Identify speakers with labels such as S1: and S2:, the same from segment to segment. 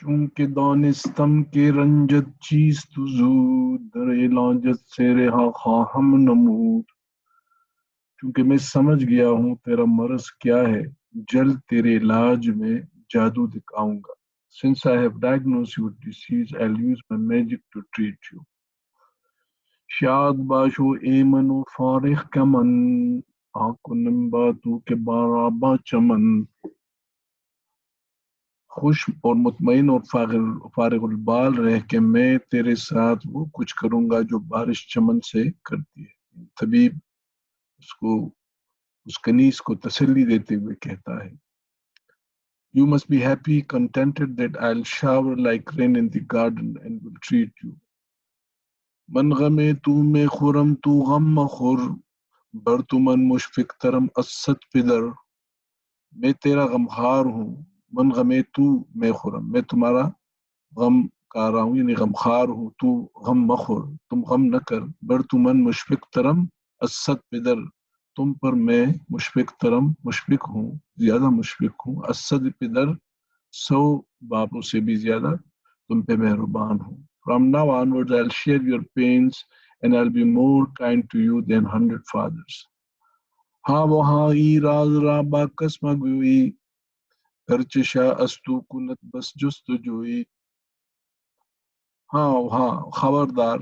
S1: چونکہ دانستم کے رنجت چیز تو زود در علاجت سے رہا خواہم نمود. چونکہ میں سمجھ گیا ہوں تیرا مرض کیا ہے، جلد تیرے علاج میں جادو دکھاؤں گا. Since I have diagnosed your disease, I'll use my magic to treat you. شاد باشو ایمن و فارغ کمن، آکنم باتو کے بارابا چمن. خوش اور مطمئن اور فارغ البال رہ کے میں تیرے ساتھ وہ کچھ کروں گا جو بارش چمن سے کرتی ہے. طبیب اس کنیز کو تسلی دیتے ہوئے کہتا ہے، You must be happy, contented that I'll shower like rain in the garden and will treat you. من غمے تو میں خورم تو غم مخور، بر تو من مشفق ترم اسد پدر. میں تیرا غمخوار ہوں، من غمے تو میں خورم، میں تمہارا غم کارا ہوں یعنی غمخوار ہوں، تو غم مخور تم غم نہ کر. بر تو من مشفق ترم اسد پدر، تم پر میں مشفق ترم مشفق ہوں، زیادہ مشفق ہوں. اسد پدر 100 باپوں سے بھی زیادہ تم پہ مہربان ہوں. From now onwards I'll share your pains and I'll be more kind to you than 100 fathers. ہاں وہاں ای راز را با قسم گوئی، گرچشا استو کنت بس جستجوئی. ہاں وہاں خبردار،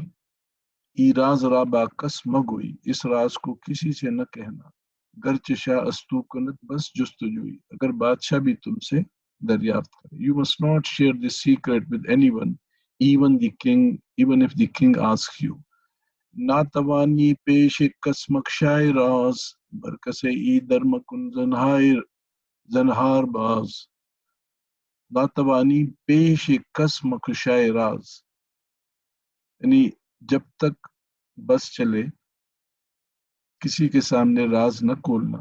S1: ای راز را با قسم گوئی، اس راز کو کسی سے نہ کہنا. گرچشا استو کنت بس جستجوئی، اگر بادشاہ بھی تم سے دریافت کرے. You must not share this secret with anyone, even if the king asks you. ناتوانی پیش قسمک شای راز، برکس ای درمکن زنہار باز. ناتوانی پیش قسمک شای راز یعنی جب تک بس چلے کسی کے سامنے راز نہ کھولنا،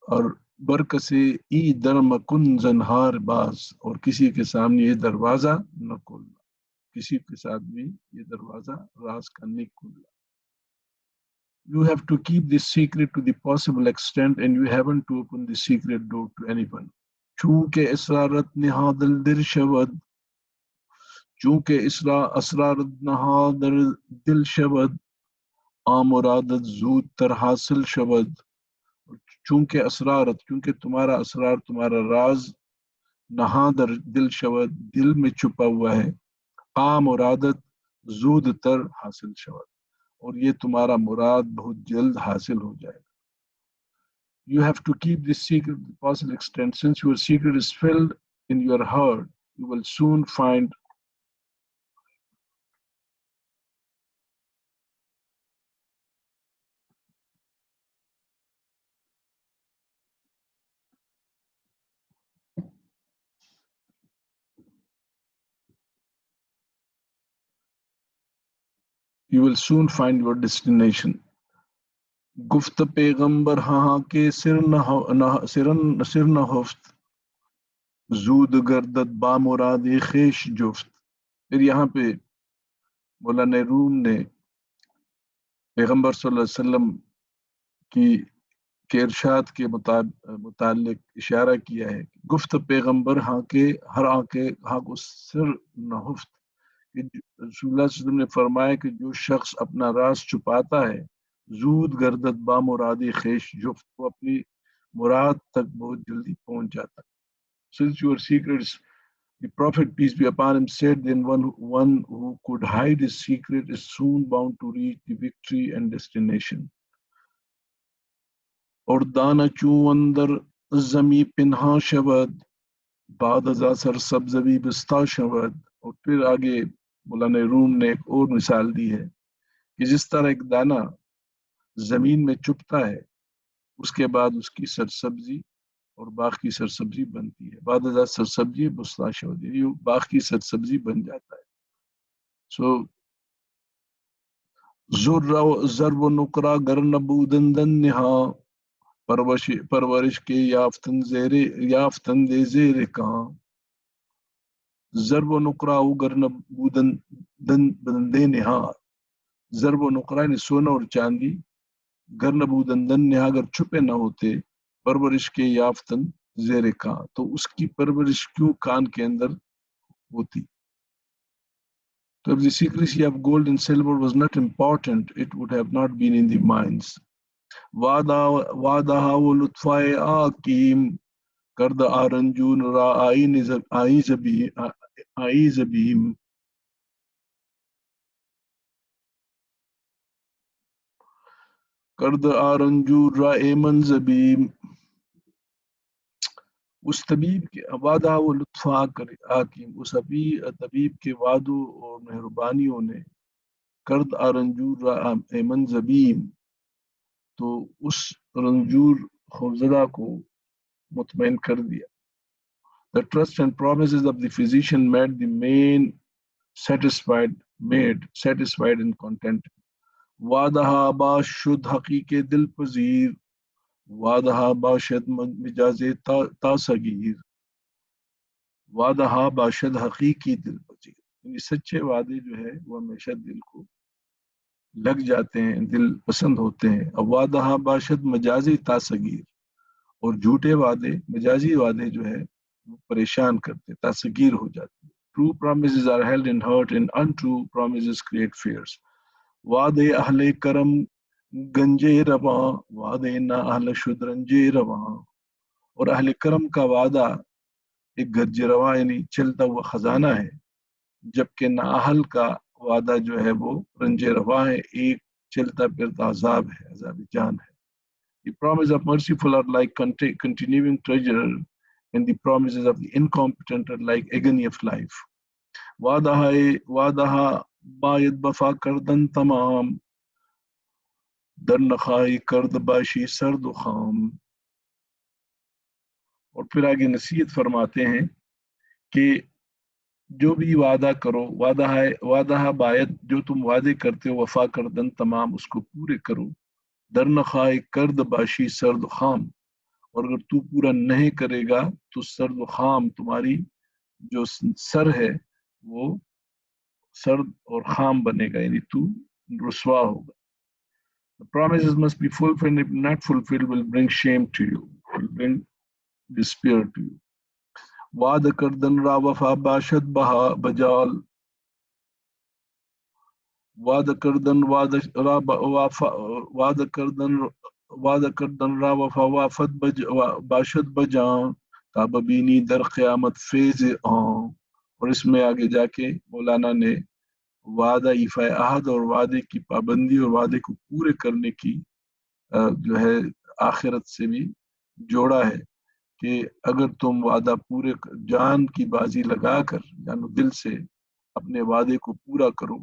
S1: اور برکس ای درمکن زنہار باز، اور کسی کے سامنے یہ دروازہ نہ کھولنا، کسی کے ساتھ بھی یہ دروازہ راز کا نہیں کھولنا. You have to keep this secret to the possible extent and you haven't to open the secret door to anyone. چونکہ اسرارت نہادل در شود، چونکہ اسرارت نہادل دل شود، آمرادت زود تر حاصل شود. چونکہ اسرارت، کیونکہ تمہارا اسرار، تمہارا راز، نہادر دل شود، دل میں چھپا ہوا ہے، آمرادت زود تر حاصل شود، اور یہ تمہارا مراد بہت جلد حاصل ہو جائے گا. You have to keep this secret to the possible extent. Since your secret is filled in your heart, you will soon find your destination. گفت پیغمبر ہاں کے سر نہ ہفت، زود گردت با مراد خیش جفت. پھر یہاں پہ مولانا روم نے پیغمبر صلی اللہ علیہ وسلم کے ارشاد کے متعلق اشارہ کیا ہے. گفت پیغمبر ہاں کے ہر ہاں کو سر نہ ہفت، رسول اللہ صلی اللہ علیہ وسلم نے فرمایا کہ جو شخص اپنا راز چھپاتا ہے، زود گردت با مرادی خیش جفت، وہ اپنی مراد تک بہت جلدی پہنچ جاتا ہے. Since your secrets, the Prophet, peace be upon him, said, then one who could hide his secret is soon bound to reach the victory and destination. اور دانا چون اندر زمیں پنہاں شود، بعد ازا سر سبزوی بستا شود. اور پھر آگے مولانا روم نے ایک اور مثال دی ہے کہ جس طرح ایک دانہ زمین میں چھپتا ہے، اس کے بعد اس کی سرسبزی اور باغ کی سرسبزی بنتی ہے. بعد ازا سرسبزی بستا شود، یعنی باغ کی سرسبزی بن جاتا ہے. سو زر و نقرا گر نبودندن نہا، پرورش کے یافتن دے زیر کہاں. ضرب و نقرا گر نبودندن نہا، ضرب و نقرا یعنی سونا اور چاندی، گر نبودندن نہا اگر چھپے نہ ہوتے، پرورش کے یافتن زیر کان، تو اس کی پرورش کیوں کان کے اندر ہوتی؟ So if the secrecy of gold and silver was not important, it would have not been in the mines. وعدها ولطفائے آکیم کرد آرنجون را آئی زبیم کرد آرنجون را ایمن زبیم. اس طبیب کے وعدہ و لطف آکیم، اس طبیب کے وعدوں اور مہربانیوں نے کرد آرنجور را ایمن زبیم، تو اس رنجور خوفزدہ کو مطمئن کر دیا. The trust and promises of the physician made the maid satisfied and content. وعدہ باشد حقیق دل پذیر، وعدہ باشد مجاز تاثگیر، وعدہ باشد حقیقی دل پذیر، یعنی سچے وعدے جو ہے وہ ہمیشہ دل کو لگ جاتے ہیں، دل پسند ہوتے ہیں. اب وعدہ باشد مجازی تاثگیر، اور جھوٹے وعدے مجازی وعدے جو ہے وہ پریشان کرتے، تاثگیر ہو جاتے. True promises are held in heart and untrue promises create fears. وعدے اہل کرم گنجے رواں، وعدے نا اہل شدرنجے رواں، اور اہل کرم کا وعدہ ایک گرج رواں یعنی چلتا ہوا خزانہ ہے، جبکہ نااہل کا وعدہ جو ہے وہ رنج رواں ہے، ایک چلتا پھرتا عذاب ہے، عذاب جان ہے. The promise of merciful are like continuing treasure, and the promises of the incompetent are like agony of life. وعدہ باید بفا کردن تمام، در نخائی کرد باشی سرد و خام. اور پھر آگے نصیحت فرماتے ہیں کہ جو بھی وعدہ کرو، وعدہ باید، جو تم وعدے کرتے ہو، وفا کردن تمام، اس کو پورے کرو. در نخائی کرد باشی سرد و خام، اور اگر تو پورا نہیں کرے گا تو سرد و خام، تمہاری جو سر ہے وہ سرد اور خام بنے گا، یعنی تو رسوا ہوگا. The promises must be fulfilled. If not fulfilled, will bring shame to you, will bring despair to you. وعد کردن را وفا باشد بجال، وعد کردن را وفا وافت باشد بجان، تا ببینی در قیامت فیض آن. اور اس میں آگے جا کے مولانا نے وعدہ ایفائے عہد اور وعدے کی پابندی اور وعدے کو پورے کرنے کی جو ہے آخرت سے بھی جوڑا ہے، کہ اگر تم وعدہ پورے جان کی بازی لگا کر، جانو دل سے اپنے وعدے کو پورا کرو،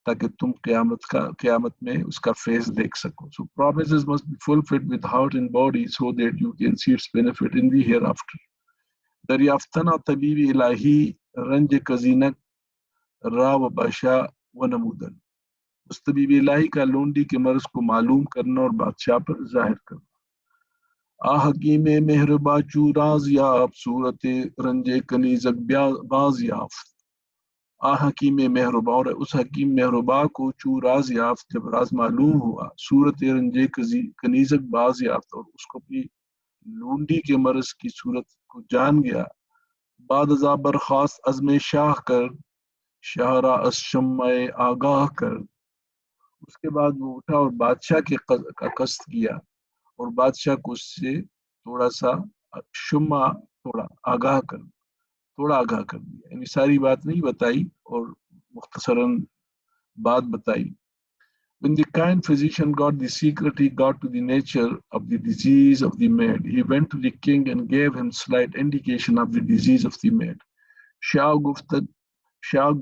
S1: تاکہ تم قیامت میں اس کا فیض دیکھ سکو. So promises must be fulfilled with heart and body so that you can see its benefit in the hereafter. دریافتنا طبیب الہی رنج کزینک را و بادشاہ و نمودن، اس طبیب الہی کا لونڈی کے مرض کو معلوم کرنا اور بادشاہ پر ظاہر کرنا. آ حکیم مہربا چو راز یاف، صورت رنج کنیزک باز یافت. آ حکیم مہربا، اور اس حکیم مہربا کو چو راز یافت، جب راز معلوم ہوا، صورت رنج کنیزک باز یافت، اور اس کو اپنی لونڈی کے مرض کی صورت کو جان گیا. بعد ازا برخاست عزم شاہ کر، شاہرا از شمع آگاہ کر. اس کے بعد وہ اٹھا اور بادشاہ کا قصد کیا، اور بادشاہ کو اس سے تھوڑا سا شمع تھوڑا آگاہ کر دیا، یعنی ساری بات نہیں بتائی اور مختصراً بات بتائی. When the kind physician got the secret, he got to the nature of the disease of the maid. He went to the king and gave him slight indication of the disease of the maid. شاہ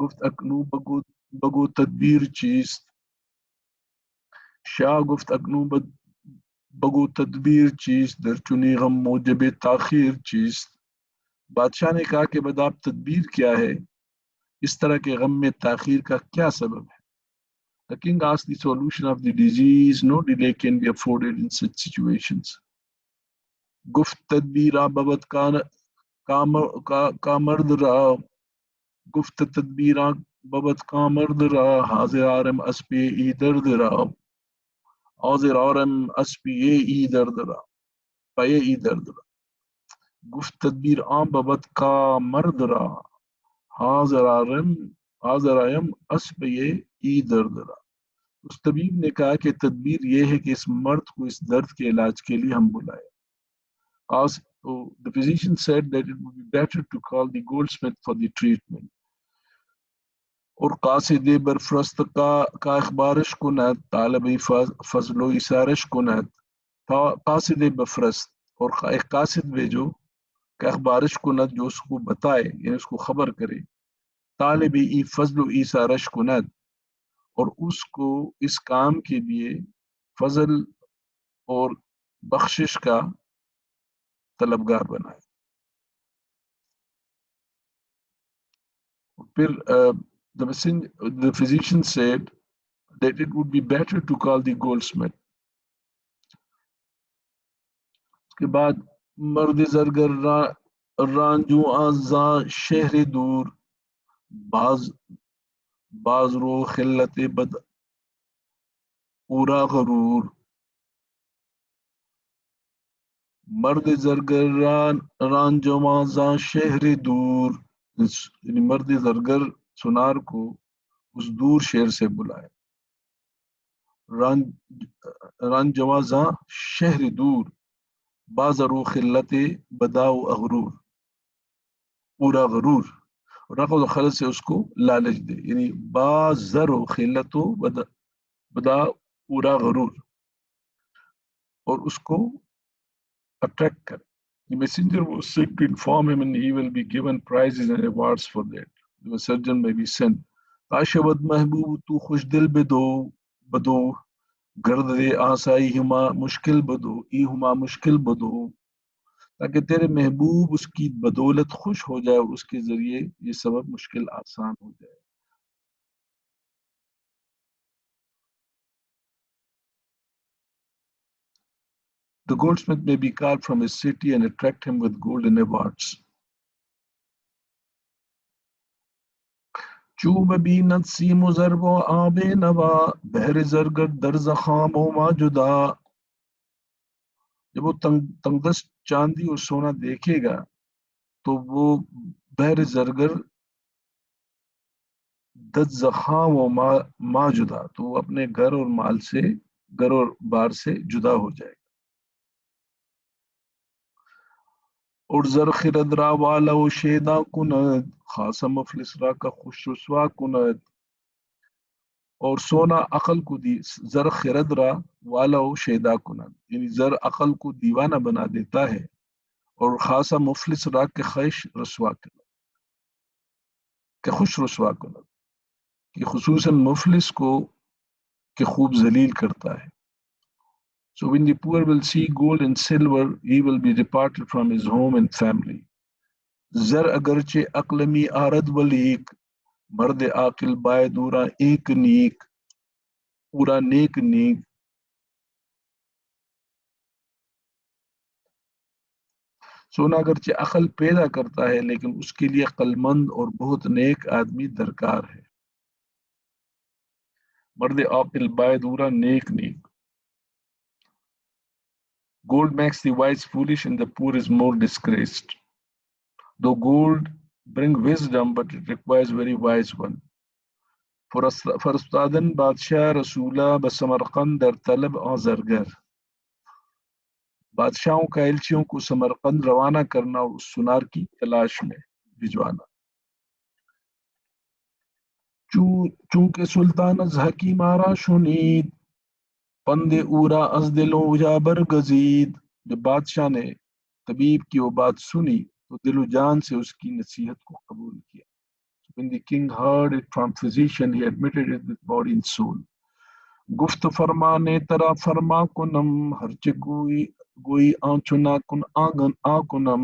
S1: گفت اکنو بگو تدبیر چیست، شاہ گفت اکنو بگو تدبیر چیست، در چنی غم موجب تاخیر چیست. بادشاہ نے کہا کہ بداب تدبیر کیا ہے، اس طرح کے غم میں تاخیر کا کیا سبب ہے. The king asked the solution of the disease. No delay can be afforded in such situations. گفت تدبیرہ ببد کا مرد را، گفت تدبیرہ ببد کا مرد را، حاضر آرم اسپی ای درد را، حاضر آرم اسپی ای درد را، پائے ای درد را. گفت تدبیر عام ببد کا مرد را حاضرایم اسب یہ ای دردرا. اس طبیب نے کہا کہ تدبیر یہ ہے کہ اس مرد کو اس درد کے علاج کے لیے ہم بلائیں. The physician said that it would be better to call the goldsmith for the treatment. اور قاصد برفرست کا اخبارش کند طالب فضل و اثارش کند. قاصد بفرست اور ایک قاصد بھیجو کہ اخبارش کند جو اس کو بتائے یعنی اس کو خبر کرے. طالب ای فضل و اثارش کند اور اس کو اس کام کے لیے فضل اور بخشش کا طلبگار بنائے. پھر the physician said that it would be better to call the goldsmith. اس کے بعد مرد زرگر رانجو آزاں شہر دور باز رو خلت بد اورا غرور. مرد زرگر رانجو آزاں شہر دور یعنی مرد زرگر سنار کو اس دور شہر سے بلائے. رانجوازاں شہر دور بازرو خلت بداؤ اغرور پورا غرور اور رقم و خلط سے اس کو لالچ دے یعنی بازر و خلت و بدا پورا غرور اور اس کو اٹریکٹ کرے. The messenger was sent to inform him and he will be given prizes and rewards for that. The surgeon may be sent. کاشود محبوب تو خوش دل بدو گرد دے آسائی ہما مشکل بدو ای ہما مشکل بدو تاکہ تیرے محبوب اس کی بدولت خوش ہو جائے اور اس کے ذریعے یہ سبب مشکل آسان ہو جائے. The goldsmith may be called from his city and attract him with golden awards. چوب بینت سیم و ضرب و آب نوا بحر زرگر در زخام و ما جدا. جب وہ تنگدست چاندی اور سونا دیکھے گا تو وہ بحر زرگر دد زخام و ما جدا تو وہ اپنے گھر اور بار سے جدا ہو جائے گا. اور زر خرد را والا و شیدا کند خاصا مفلس را کا خوش رسوا کند. اور سونا عقل کو زر خرد را والا و شیدا کند یعنی زر عقل کو دیوانہ بنا دیتا ہے اور خاصا مفلس را کے خوش رسوا کند کہ خصوصاً مفلس کو کہ خوب ذلیل کرتا ہے. So when the poor will see gold and silver, he will be departed from his home and family. زر اگرچہ عقل می آرد ولیک مرد عاقل بائے دورا ایک نیک پورا نیک. سونا اگرچہ عقل پیدا کرتا ہے لیکن اس کے لیے عقلمند اور بہت نیک آدمی درکار ہے. مرد عاقل بائے دورا نیک. Gold makes the wise foolish and the poor is more disgraced. Though gold bring wisdom, but it requires very wise one. فرستادن بادشاہ رسولہ بسمرقند در طلب آزرگر. بادشاہوں کا ایلچیوں کو سمرقند روانہ کرنا اور اس سنار کی تلاش میں بھجوانا. چونکہ سلطان از حکیم آرا شنید پند اورا از دلوں جا برگزید. جب بادشاہ نے طبیب کی وہ بات سنی تو دل و جان سے اس کی نصیحت کو قبول کیا. When the king heard it from physician, he admitted it with body and soul. گفت فرمانے ترا فرما کنم ہرچ گوئی آنچنا کن آگن آکنم.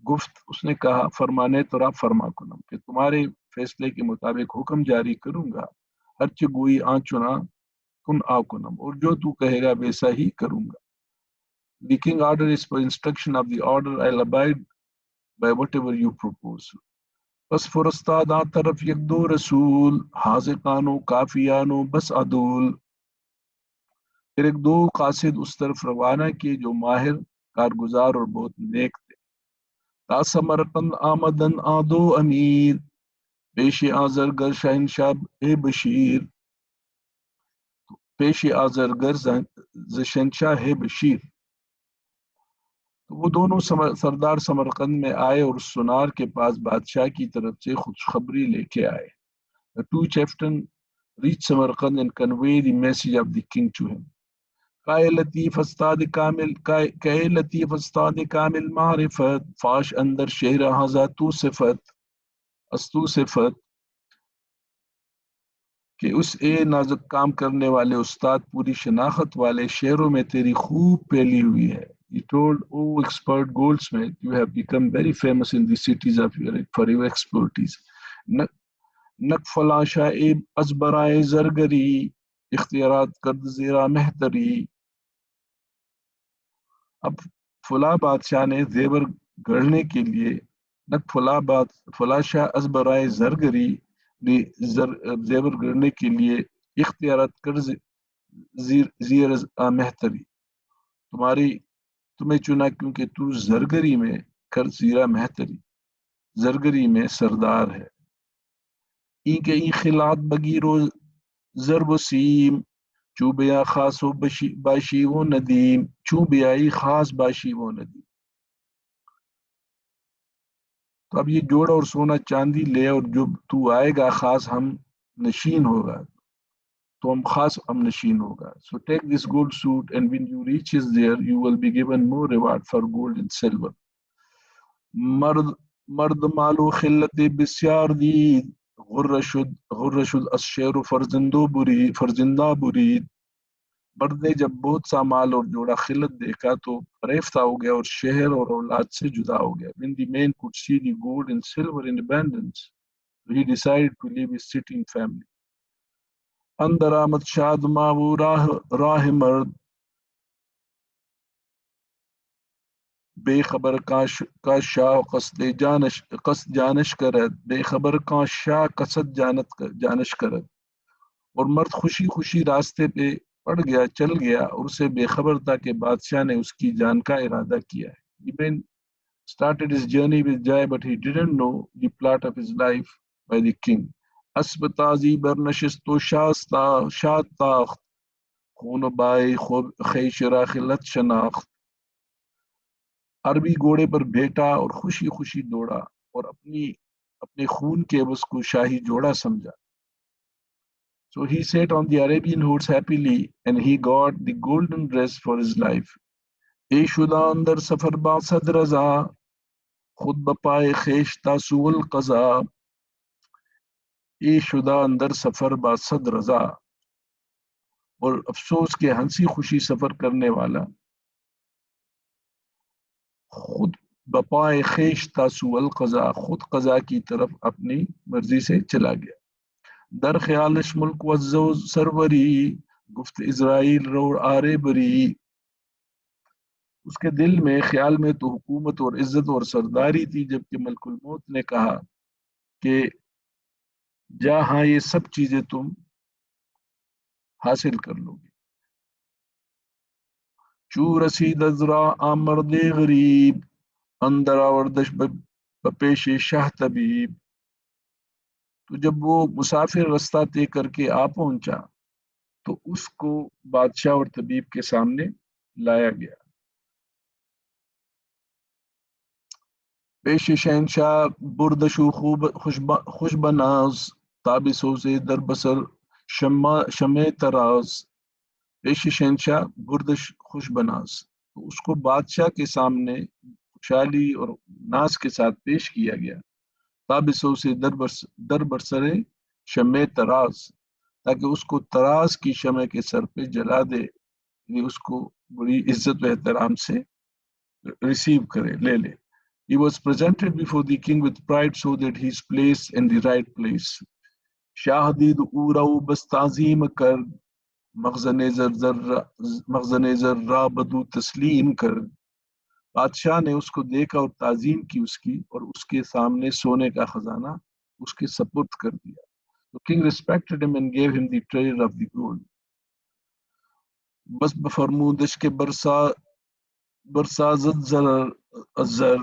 S1: گفت اس نے کہا فرمانے ترا فرما کنم کہ تمہارے فیصلے کے مطابق حکم جاری کروں گا. ہرچ گوئی آنچنا کن آکنم اور جو تو کہے گا ویسا ہی کروں گا. The king order is for instruction of the order. I'll abide by whatever you propose. بس فرستاد آ طرف یک دو رسول حاذقانو کافیانو بس عدول. پھر ایک دو قاصد اس طرف روانہ کیے جو ماہر کارگزار اور بہت نیک تھے. تا سمرقند آمدن آدو امیر پیش آزرگر شہنشاہ بشیر پیش آزرگر شہنشاہ بشیر. تو وہ دونوں سردار سمرقند میں آئے اور سنار کے پاس بادشاہ کی طرف سے خوشخبری لے کے آئے. The two chieftains reached Samarkand and conveyed the message of the king to him. کائے لطیف استاد کامل معرفت فاش اندر شہر ہزا تو صفت کہ اس اے نازک کام کرنے والے استاد پوری شناخت والے شہروں میں تیری خوب پھیلی ہوئی ہے. He told, "Oh expert goldsmith, you have become very famous in the cities for your expertise. نک فلاں شاہ از برائے زرگری اختیارات کرد زیرا مہتری." اب فلاں بادشاہ نے زیور گڑھنے کے لیے فلاں شاہ از برائے زرگری زیور گڑھنے کے لیے اختیارات کر زیر مہتری تمہیں چنا کیونکہ تو زرگری میں کر زیرا مہتری زرگری میں سردار ہے. ای کے ای خلات بگیر و ضرب و سیم چوبیا خاص و باشی و ندیم چوبیائی خاص باشی و ندیم. تو اب یہ جوڑ اور سونا چاندی لے اور جب تو آئے گا خاص ہم نشین ہوگا تو خاص ہم نشین ہوگا. So take this gold suit and when you reaches there you will be given more reward for gold and silver. مرد مالو خلت بسیار دید غر شد از شیر و فرزندہ برید. مرد نے جب بہت سا مال اور جوڑا خلت دیکھا تو فریفتہ ہو گیا اور شہر اور اولاد سے جدا ہو گیا. When the man could see the gold and silver in abundance, he decided to leave his city and family. اندر آمد شاد ماو راہ مرد بے خبر کا شاہ قصد جانش کرد بے خبر کا شاہ قصد جانش کرد. اور مرد خوشی خوشی راستے پہ پڑ گیا چل گیا اور اسے بے خبر تھا کہ بادشاہ نے اس کی جان کا ارادہ کیا ہے. He then started his journey with joy but he didn't know the plot of his life by the king. اسب تازی برنشست و شاد تاخت خون بائی خیش را خلت شناخت. عربی گھوڑے پر بیٹھا اور خوشی خوشی دوڑا اور اپنے خون کے عوض کو شاہی جوڑا سمجھا. So he sat on the Arabian horse happily and he got the golden dress for his life. اے شدہ اندر سفر با صد رضا خود بپائے خیش تاسو القضا. اے شدہ اندر سفر با صد رضا اور افسوس کے ہنسی خوشی سفر کرنے والا خود بپائے خیش تاسو القضا خود قضا کی طرف اپنی مرضی سے چلا گیا. در خیالش ملک وزو سروری گفت اسرائیل رو آرے بری. اس کے دل میں خیال میں تو حکومت اور عزت اور سرداری تھی جبکہ ملک الموت نے کہا کہ جا ہاں یہ سب چیزیں تم حاصل کر لو گے. چو رسید ازرا آمرد غریب اندر آوردش بپیش شاہ طبیب. تو جب وہ مسافر رستہ طے کر کے آ پہنچا تو اس کو بادشاہ اور طبیب کے سامنے لایا گیا. پیش شہنشاہ بردشو خوش بناز تابسوں سے در بسر شمع تراز. پیش شہنشاہ بردش خوش بناز تو اس کو بادشاہ کے سامنے خوشحالی اور ناز کے ساتھ پیش کیا گیا. تابسوں سے در برسر شمع تراز تاکہ اس کو تراز کی شمع کے سر پہ جلا دے یعنی اس کو بڑی عزت و احترام سے ریسیو کرے لے لے. He was presented before the king with pride so that he is placed in the right place. شاہ دید او رو بس تعظیم کر مخزن ذرہ بدو تسلیم کر. بادشاہ نے اس کو دیکھا اور تعظیم کی اس کی اور اس کے سامنے سونے کا خزانہ اس کے سپرد کر دیا. The king respected him and gave him the treasure of the gold. بس بفرمودش کے برسا برسازت زر الزر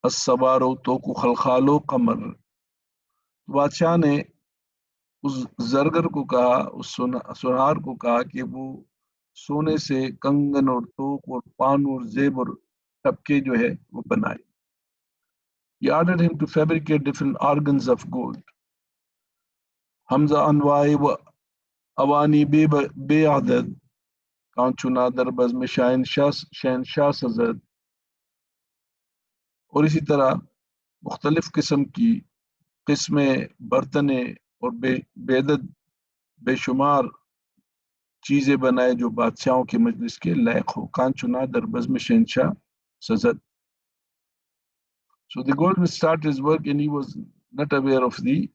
S1: السوارو تو کو خلخالو قمر. بادشاہ نے اس زرگر کو کہا، اس سونار کو کہا کہ وہ سونے سے کنگن اور توق اور پان اور زیب اور ٹپکے جو ہے وہ بنائے. He ordered him to fabricate different organs of gold. حمزہ انواع و اوانی بے عدد کانچنا در بزم شہنشاہ سزد. اور اسی طرح مختلف قسم کی قسمیں برتنیں اور بے عدد بے شمار چیزیں بنائے جو بادشاہوں کے مجلس کے لائق ہو. کانچنا در بزم شہنشاہ سزد. So the goldsmith started his work and he was not aware of the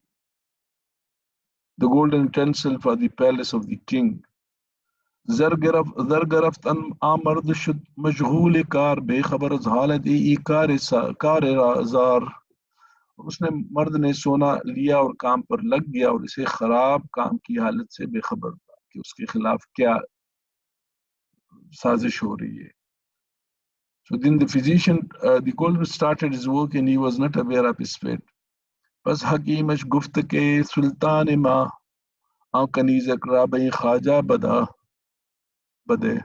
S1: golden utensil for the palace of the king. زر گرفت آمرد شد مشغول کار بے خبر از حالت ای کار رازار. اس نے مرد نے سونا لیا اور کام پر لگ گیا اور اسے خراب کام کی حالت سے بے خبر تھا کہ اس کے خلاف کیا سازش ہو رہی ہے. So then the physician, the goldsmith started his work and he was not aware of his fate. بس حکیمش گفت کے سلطان ماں کنیزک رابع خواجہ بدے.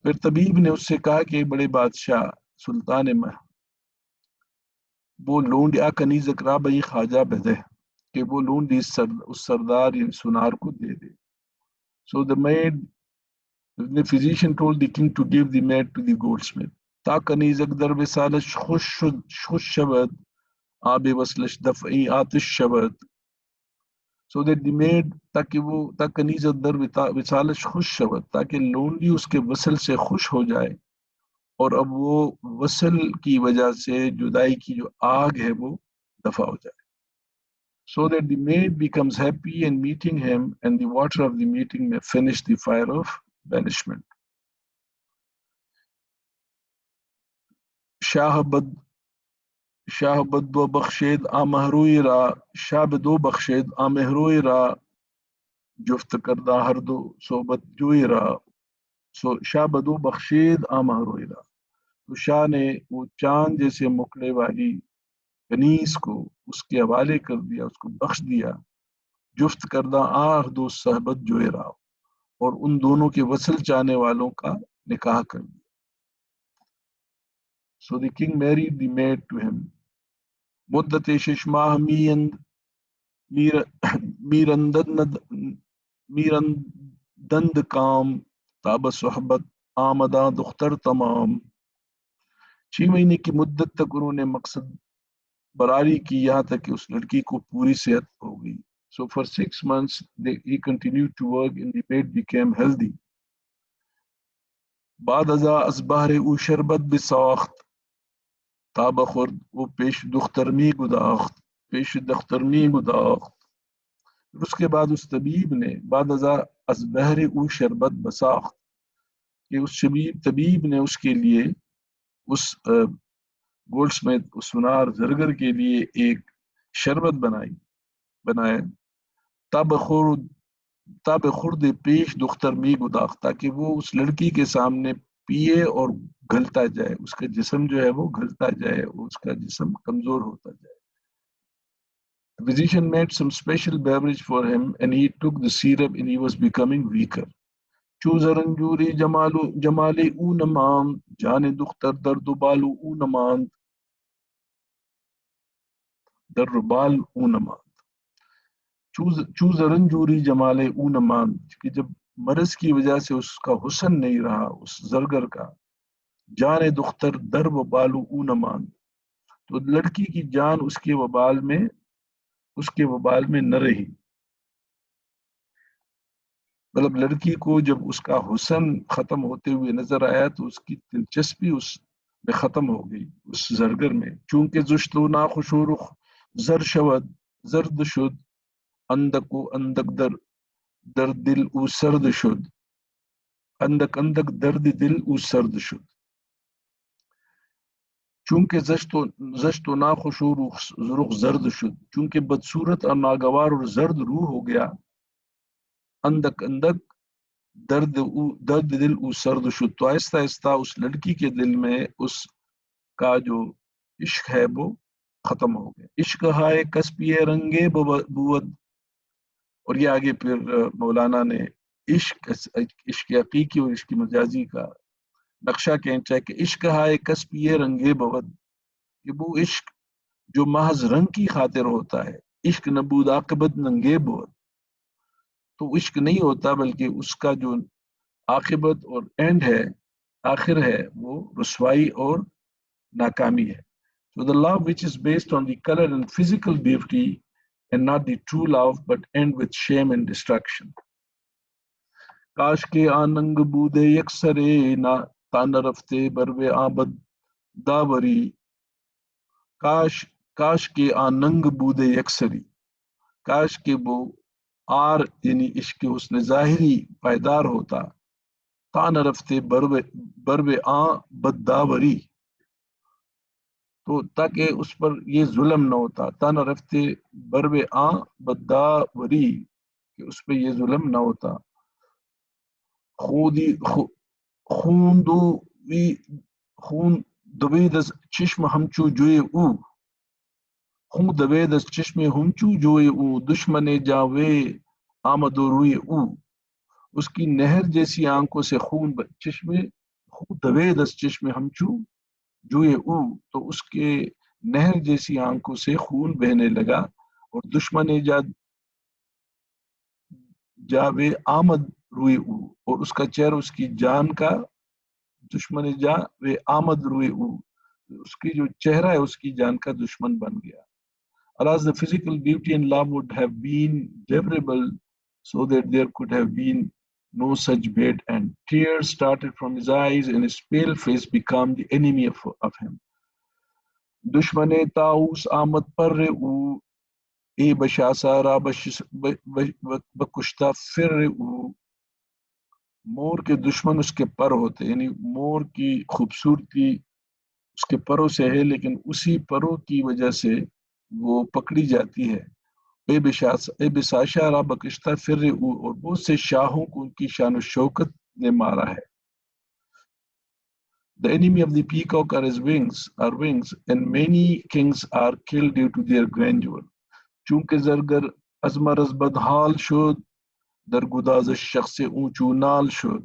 S1: پھر طبیب نے اس سے کہا کہ بڑے بادشاہ سلطان ماں وہ لونڈی کنیزک رابع خواجہ بدے کہ وہ لونڈی اس سردار یعنی سونار کو دے دے. So the physician told the king to give the maid to the goldsmith. تا کنیزک در وصالش خوش شود آب وصلش دفعی آتش شود. So that the maid تاکہ کنیزت در وصالش خوش شود تاکہ لونڈی اس کے وصل سے خوش ہو جائے اور اب وہ وصل کی وجہ سے جدائی کی جو آگ ہے وہ دفع ہو جائے. So that the maid becomes happy in meeting him and the water of the meeting may finish the fire of banishment. شاہ بدو بخشید آمہروئی را شاہ بدو بخشید آمہروئی را جفت کردہ ہر دو صحبت جوئی را. شاہ بدو بخشید آمہروئی را تو شاہ نے وہ چاند جیسے مکڑے والی کنیز کو اس کے حوالے کر دیا، اس کو بخش دیا. جفت کردہ آہ دو صحبت جوئی را اور ان دونوں کے وصل چاہنے والوں کا نکاح کر دیا. So the king married the maid to him. مدت شش ماہ میرندند کام تاب صحبت آمدہ دختر تمام. 6 مہینے کی مدت تک انہوں نے مقصد براری کی یہاں تک کہ اس لڑکی کو پوری صحت ہو گئی. So for 6 months he continued to work and the maid became healthy. بعد ازا از بہر او شربت بساخت تاب خورد وہ پیش دخترمی گداخت. اس کے بعد اس طبیب نے بعد ازا از بہر او شربت بساخت کہ اس طبیب نے اس کے لیے اس گولڈسمتھ اس سونار زرگر کے لیے ایک شربت بنائے. تاب خورد پیش دختر می گداخت تاکہ وہ اس لڑکی کے سامنے پیے اور گھلتا جائے، اس کا جسم جو ہے وہ گھلتا جائے، اس کا جسم کمزور ہوتا جائے. The physician made some special beverage for him and he took the syrup and he was becoming weaker. چوزرنجوری جمال او نماند جان دختر درد و بال او نماند. دربال او نماند چوزرنجوری جمال او نماند کہ جب مرض کی وجہ سے اس کا حسن نہیں رہا اس زرگر کا. جان دختر در و بالو او نماند تو لڑکی کی جان اس کے وبال میں نہ رہی. مطلب لڑکی کو جب اس کا حسن ختم ہوتے ہوئے نظر آیا تو اس کی دلچسپی اس میں ختم ہو گئی اس زرگر میں. چونکہ زشت و ناخوشو رخ زرد شد اندک و اندک در دل او سرد شد. اندک درد دل او سرد شد. چونکہ زشت و ناخوشو رخ زرد شد چونکہ بدصورت اور ناگوار اور زرد روح ہو گیا. اندک درد دل او سرد شد. تو آہستہ آہستہ اس لڑکی کے دل میں اس کا جو عشق ہے وہ ختم ہو گیا. عشق ہائے کسبیے رنگے بود. اور یہ آگے پھر مولانا نے عشق حقیقی اور عشق مجازی کا نقشہ کھینچا کہ عشق ہائے کسبیے رنگے بود. کہ وہ عشق جو محض رنگ کی خاطر ہوتا ہے. عشق نبود عاقبت ننگے بود. تو عشق نہیں ہوتا بلکہ اس کا جو عاقبت اور اینڈ ہے، آخر ہے، وہ رسوائی اور ناکامی ہے. So the love which is based on the color and physical beauty and not the true love but end with shame and destruction. کاش کے آننگ بودے یکسرے نہ تان رفتے بروے آبد داوری. کاش کے آننگ بودے یکسری. کاش کے وہ آر یعنی عشق حسن ظاہری پائیدار ہوتا. تان رفتے بروے آ بدداوری. تو تاکہ اس پر یہ ظلم نہ ہوتا. تانا رفتے بروے آ بدداوری کہ اس پہ یہ ظلم نہ ہوتا. خون دوید از چشم ہمچو جوئے او. خون دوید از چشم ہمچو جوئے او. دشمن جاوے آمد و روئے او. اس کی نہر جیسی آنکھوں سے خون دوید از چشم ہمچو جوئے او. تو اس کے نہر جیسی آنکھوں سے خون بہنے لگا. اور دشمن جاوے آمد روئے او. اور اس کا چہرہ اس کی جان کا دشمن جاوے آمد روئے او. اس کی جو چہرہ ہے اس کی جان کا دشمن بن گیا. Alas, the physical beauty and love would have been favorable so that there could have been no such bad end. Tears started from his eyes and his pale face became the enemy of him. دشمن طاؤس آمد پر او. اے بشاسارا بکشتا فر او. مور کے دشمن اس کے پر ہوتے. یعنی مور کی خوبصورتی اس کے پروں سے ہے لیکن اسی پروں کی وجہ سے وہ پکڑی جاتی ہے. اے بساشارا بکشتا فر او. اور بہت سے شاہوں کو ان کی شان و شوکت نے مارا ہے. The enemy of the peacock are his wings, and many kings are killed due to their grandeur. چونکہ زرگر از مرز بدحال شد، در گداز شخص اونچو نال شد.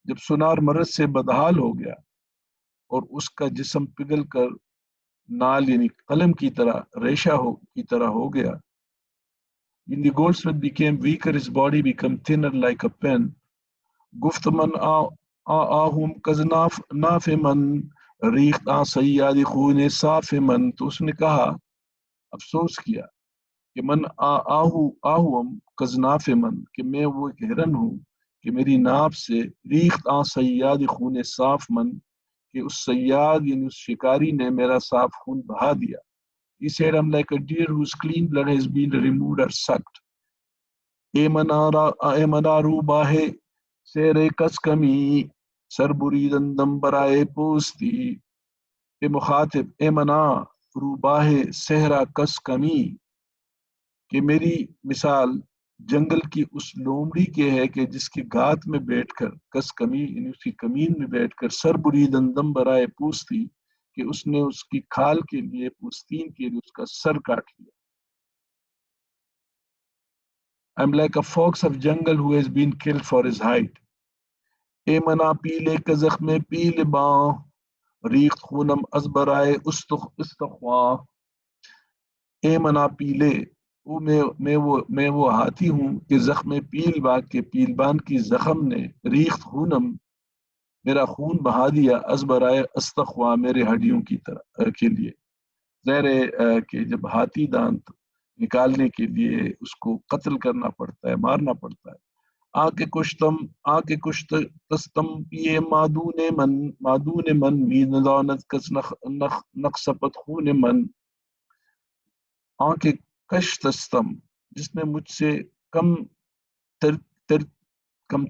S1: جب سنار مرض سے بدحال ہو گیا اور اس کا جسم پگھل کر نال یعنی قلم کی طرح ریشہ کی طرح ہو گیا. When the goldsmith became weaker, his body became thinner like a pen. گفت من آہم کزناف ناف من ریخت آ سیاد خون صاف من. تو اس نے کہا، افسوس کیا کہ من آہم کزناف من کہ میں وہ ایک ہرن ہوں کہ میری ناف سے ریخت آ سیاد خون صاف من کہ اس سیاد یعنی اس شکاری نے میرا صاف خون بہا دیا. He said, I'm like a deer whose clean blood has been removed or sucked. اے منارو باہے سیرے کس کمی سر بریدن دم برائے پوستی. اے مخاطب، اے منا روباہ صحرا کس کمی کہ میری مثال جنگل کی اس لومڑی کے ہے کہ جس کی گھات میں بیٹھ کر کس کمی یعنی اس کی کمین میں بیٹھ کر سر بریدن دم برائے پوستی کہ اس نے اس کی کھال کے لیے پوستین کے لیے اس کا سر کاٹ لیا. I'm like a fox of jungle who has been killed for his height. اے منا پیلے کا زخم پیل باں ریخت خونم از برائے استخواں. اے منا پیلے میں وہ ہاتھی ہوں کہ زخم پیل باغ کے پیلبان کی زخم نے ریخت خونم میرا خون بہا دیا از برائے استخواں میرے ہڈیوں کی طرح کے لیے. ظاہر ہے کہ جب ہاتھی دانت نکالنے کے لیے اس کو قتل کرنا پڑتا ہے، مارنا پڑتا ہے. آ کے کشت تستم پیے مادون من می ندانت کس نقصپت خون من. آ کے کش تستم جس نے مجھ سے کم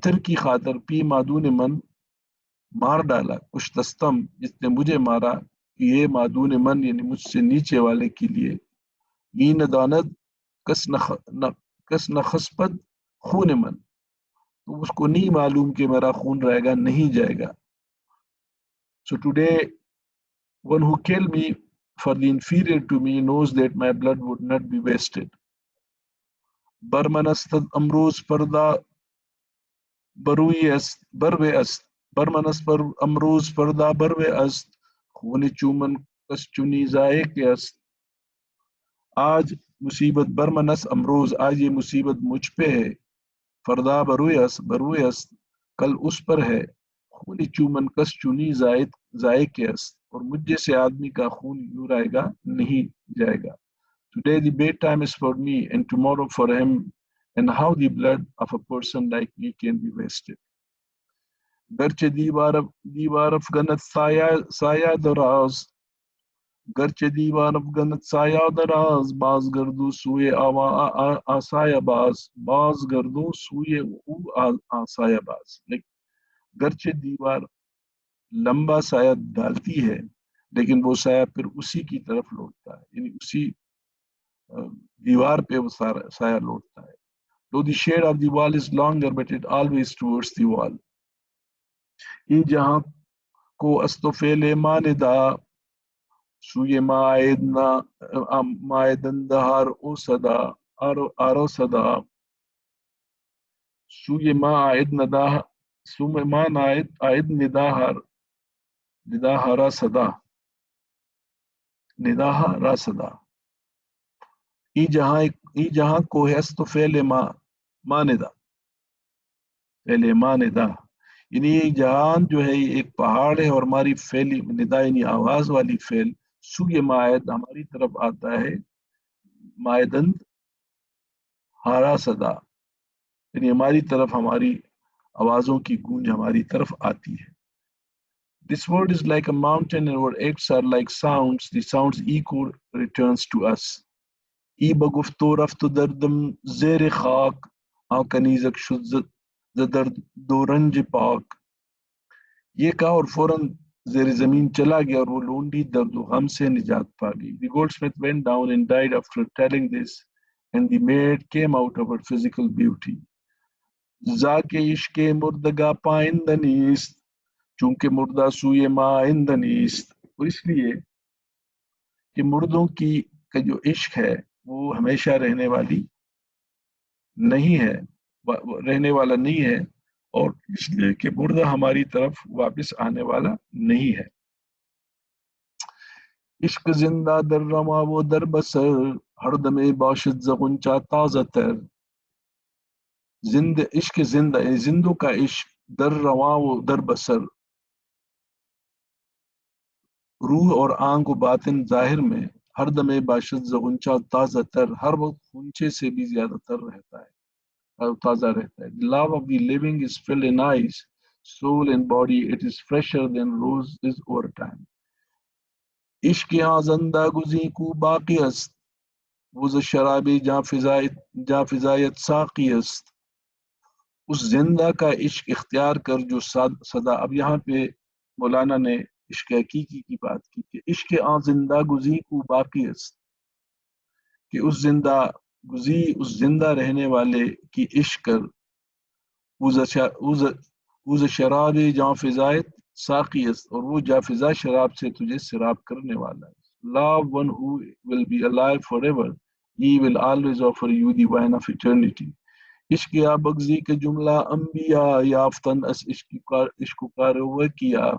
S1: تر کی خاطر پی مادون من مار ڈالا. کش تستم جس نے مجھے مارا، یہ مادون من یعنی مجھ سے نیچے والے کے لیے. می ندانت کس نخسپت خون من تو اس کو نہیں معلوم کہ میرا خون رہے گا نہیں جائے گا. So today, one who killed me for the inferior to me knows that my blood would not be wasted. برمنستد امروز پردہ بروی است بروے است برمنست پر امروز پردہ بروے است خون چومن کس چنی ذائق است. آج مصیبت برمنس امروز آج یہ مصیبت مجھ پہ ہے. فردا بروئے است کل اس پر ہے. خونی چومن کس چنی ذائق است اور مجھ جیسے آدمی کا خون یوں رائے گا نہیں جائے گا. Today the bedtime is for me and tomorrow for him, and how the blood of a person like me can be wasted. گرچہ دیوار افغنت سایہ دراز گرچہ دیوار افغنت سایہ دراز باز گردو سوئے آسایہ باز گردو سوئے او آسایہ باز. گرچہ دیوار لمبا سایہ ڈالتی ہے لیکن وہ سایہ پھر اسی کی طرف لوٹتا ہے, یعنی اسی دیوار پہ وہ سایہ لوٹتا ہے. Though the shade of the wall is longer, but it always towards the wall. این جہاں کو استفیل ماندہ سوی مائدندہار او صدا آرو صدا سوی ما آئد نداہارا صدا نداہارا صدا. ای جہاں کو ہے استفیل ماندہ فعل ماندہ, یعنی یہ جہان جو ہے یہ ایک پہاڑ ہے اور ہماری فعلی ندا یعنی آواز والی فعل سوی مائد ہماری طرف آتا ہے. مائدند ہارا صدا یعنی ہماری طرف ہماری آوازوں کی گونج ہماری طرف آتی ہے. This word is like a mountain and our acts are like sounds. The sounds echo returns to us. ای بگفتو رفت دردم زیر خاک آکنیزک شد ز درد دو رنج پاک. یہ کہا اور فوراً زیر زمین چلا گیا اور وہ لونڈی درد و غم سے نجات پا گئی. The goldsmith went down and died after telling this, and the maid came out of her physical beauty. ذاک عشق مردگا پائندہ نیست چونکہ مردہ سوئے مائندہ نیست. اور اس لیے کہ مردوں کی کا جو عشق ہے وہ ہمیشہ رہنے والی نہیں ہے, رہنے والا نہیں ہے, اور اس لیے کہ مردہ ہماری طرف واپس آنے والا نہیں ہے. عشق زندہ در رواں و در بسر ہر دم باشد زغنچہ تازہ تر. عشق زندہ زندوں کا عشق در رواں و در بسر روح اور آنکھ و باطن ظاہر میں ہر دم باشد زغنچہ تازہ تر ہر وقت خونچے سے بھی زیادہ تر رہتا ہے, تازہ رہتا ہے. The love of the living is filled in eyes, soul and body. It is fresher than rose is over time. عشق زندہ گزی کو باقی است وز شراب جا فضایت ساقی است. اس زندہ کا عشق اختیار کر جو صدا. اب یہاں پہ مولانا نے عشق حقیقی کی بات کی کہ عشق زندہ گزی کو باقی است, کہ اس زندہ گزی اس زندہ رہنے والے کی عشق کر وز شراب جا فضایت ساقی است اور وہ جا فضا شراب سے تجھے سراب کرنے والا ہے. Love one who will be alive forever. He will always offer you the wine of eternity. عشق بغضی کے جملہ انبیاء یافتن اس عشق کارو کیا.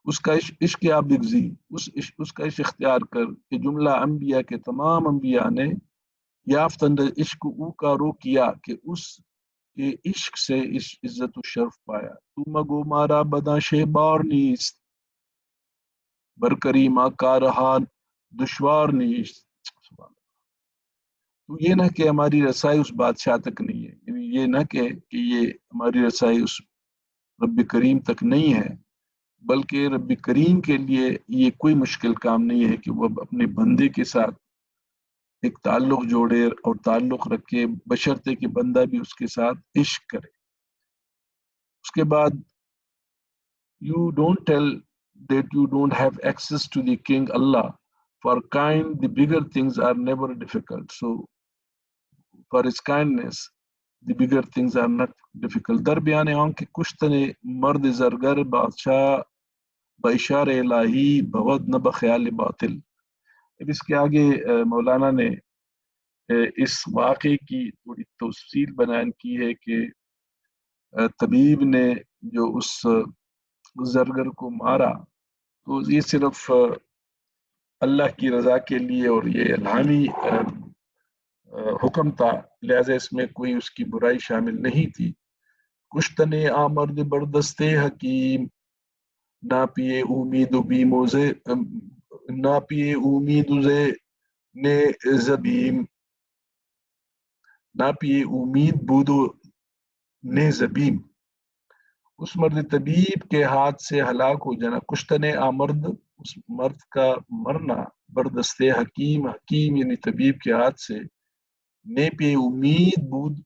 S1: اس کا عشق بغضی اس کا عشق اختیار کر کہ جملہ انبیاء کے تمام انبیاء نے یافتن عشق او کارو کیا کہ اس کے عشق سے عزت و شرف پایا. تو مگو مارا بدا شہبار نیست برکریما کارہان دشوار نیست. تو یہ نہ کہ ہماری رسائی اس بادشاہ تک نہیں ہے, یعنی یہ نہ کہ یہ ہماری رسائی اس رب کریم تک نہیں ہے, بلکہ رب کریم کے لیے یہ کوئی مشکل کام نہیں ہے کہ وہ اپنے بندے کے ساتھ ایک تعلق جوڑے اور تعلق رکھے بشرطے کہ بندہ بھی اس کے ساتھ عشق کرے. اس کے بعد you don't tell that you don't have access to the King Allah. For kind, the bigger things are never difficult. So for his kindness. The bigger things are not difficult. در بیان آن کہ کشتن مرد زرگر بادشاہ باشار الہی بہت نہ بخیال باطل. اب اس کے آگے مولانا نے اس واقعے کی تھوڑی تفصیل بیان کی ہے کہ طبیب نے جو اس زرگر کو مارا تو یہ صرف اللہ کی رضا کے لیے اور یہ الہامی حکم تھا، لہذا اس میں کوئی اس کی برائی شامل نہیں تھی. کشتن آمرد بردست حکیم نہ پیے امید بی موزے نہ پیے امید زے نے زبیم نہ پیے امید بودو نے زبیم. اس مرد طبیب کے ہاتھ سے ہلاک ہو جانا. کشتن آمرد اس مرد کا مرنا بردست حکیم، حکیم یعنی طبیب کے ہاتھ سے. نے پہ امید بود